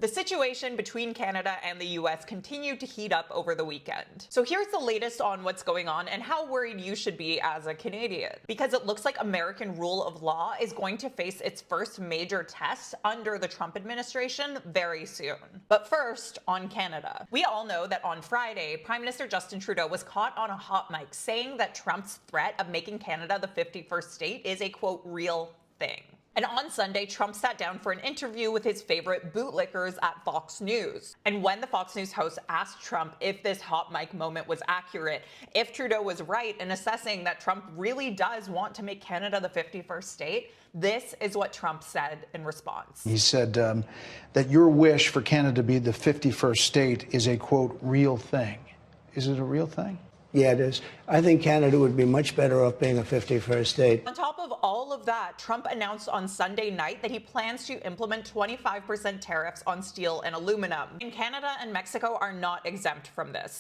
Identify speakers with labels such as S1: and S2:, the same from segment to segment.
S1: The situation between Canada and the US continued to heat up over the weekend. So here's the latest on what's going on and how worried you should be as a Canadian. Because it looks like American rule of law is going to face its first major test under the Trump administration very soon. But first, on Canada. We all know that on Friday, Prime Minister Justin Trudeau was caught on a hot mic saying that Trump's threat of making Canada the 51st state is a, quote, real thing. And on Sunday, Trump sat down for an interview with his favorite bootlickers at Fox News. And when the Fox News host asked Trump if this hot mic moment was accurate, if Trudeau was right in assessing that Trump really does want to make Canada the 51st state, this is what Trump said in response.
S2: He said that your wish for Canada to be the 51st state is a, quote, real thing. Is it a real thing?
S3: Yeah, it is. I think Canada would be much better off being a 51st state.
S1: On top of all of that, Trump announced on Sunday night that he plans to implement 25% tariffs on steel and aluminum. And Canada and Mexico are not exempt from this.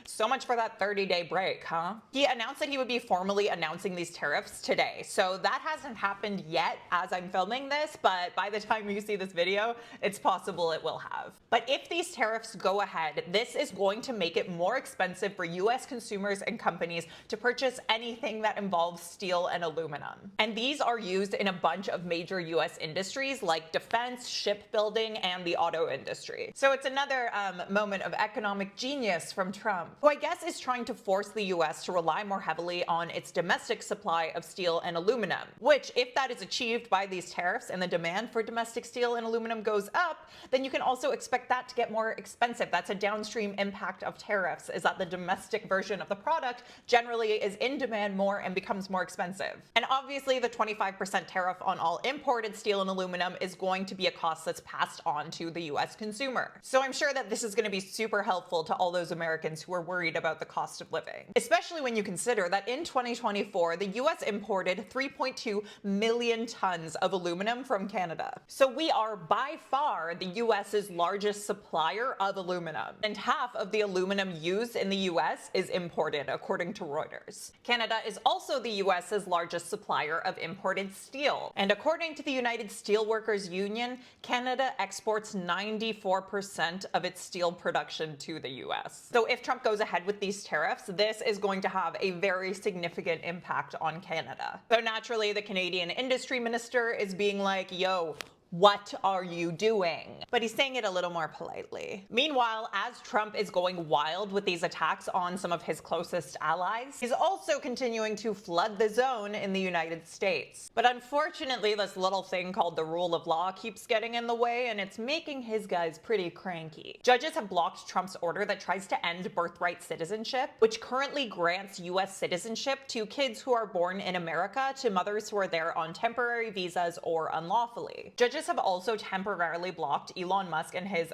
S1: So much for that 30-day break, huh? He announced that he would be formally announcing these tariffs today. So that hasn't happened yet as I'm filming this, but by the time you see this video, it's possible it will have. But if these tariffs go ahead, this is going to make it more expensive for U.S. consumers and companies to purchase anything that involves steel and aluminum. And these are used in a bunch of major US industries like defense, shipbuilding, and the auto industry. So it's another moment of economic genius from Trump, who I guess is trying to force the US to rely more heavily on its domestic supply of steel and aluminum, which if that is achieved by these tariffs and the demand for domestic steel and aluminum goes up, then you can also expect that to get more expensive. That's a downstream impact of tariffs, is that the domestic version of the product generally is in demand more and becomes more expensive. And obviously the 25% tariff on all imported steel and aluminum is going to be a cost that's passed on to the US consumer. So I'm sure that this is going to be super helpful to all those Americans who are worried about the cost of living, especially when you consider that in 2024, the US imported 3.2 million tons of aluminum from Canada. So we are by far the US's largest supplier of aluminum, and half of the aluminum used in the US is imported, according to Reuters. Canada is also the US's largest supplier of imported steel. And according to the United Steelworkers Union, Canada exports 94% of its steel production to the US. So if Trump goes ahead with these tariffs, this is going to have a very significant impact on Canada. So naturally, the Canadian industry minister is being like, yo, what are you doing? But he's saying it a little more politely. Meanwhile, as Trump is going wild with these attacks on some of his closest allies, he's also continuing to flood the zone in the United States. But unfortunately, this little thing called the rule of law keeps getting in the way, and it's making his guys pretty cranky. Judges have blocked Trump's order that tries to end birthright citizenship, which currently grants US citizenship to kids who are born in America to mothers who are there on temporary visas or unlawfully. Judges have also temporarily blocked Elon Musk and his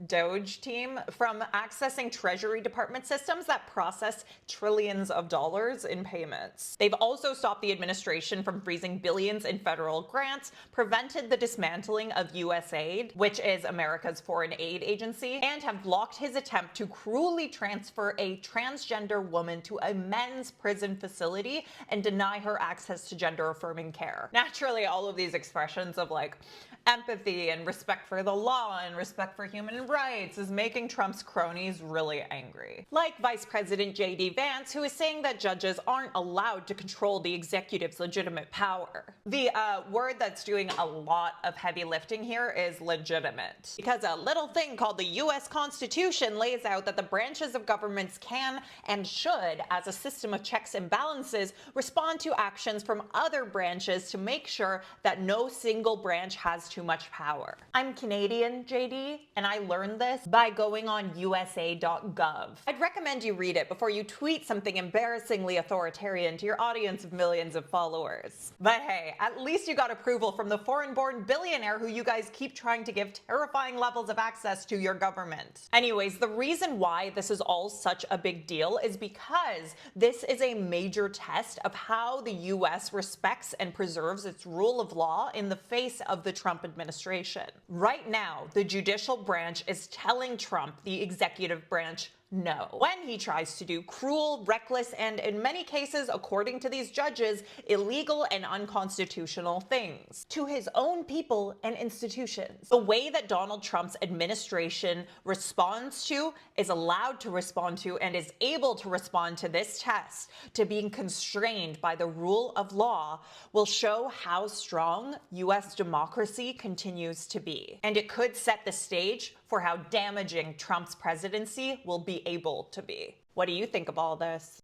S1: Doge team from accessing Treasury Department systems that process trillions of dollars in payments. They've also stopped the administration from freezing billions in federal grants, prevented the dismantling of USAID, which is America's foreign aid agency, and have blocked his attempt to cruelly transfer a transgender woman to a men's prison facility and deny her access to gender-affirming care. Naturally, all of these expressions of like empathy and respect for the law and respect for human rights is making Trump's cronies really angry. Like Vice President J.D. Vance, who is saying that judges aren't allowed to control the executive's legitimate power. The word that's doing a lot of heavy lifting here is legitimate, because a little thing called the U.S. Constitution lays out that the branches of governments can and should, as a system of checks and balances, respond to actions from other branches to make sure that no single branch has too much power. I'm Canadian, JD, and I learned this by going on USA.gov. I'd recommend you read it before you tweet something embarrassingly authoritarian to your audience of millions of followers. But hey, at least you got approval from the foreign-born billionaire who you guys keep trying to give terrifying levels of access to your government. Anyways, the reason why this is all such a big deal is because this is a major test of how the US respects and preserves its rule of law in the face of the Trump administration. Right now, the judicial branch is telling Trump, the executive branch, No. When he tries to do cruel, reckless, and in many cases, according to these judges, illegal and unconstitutional things to his own people and institutions. The way that Donald Trump's administration responds to, is allowed to respond to, and is able to respond to this test, to being constrained by the rule of law, will show how strong U.S. democracy continues to be. And it could set the stage for how damaging Trump's presidency will be able to be. What do you think of all this?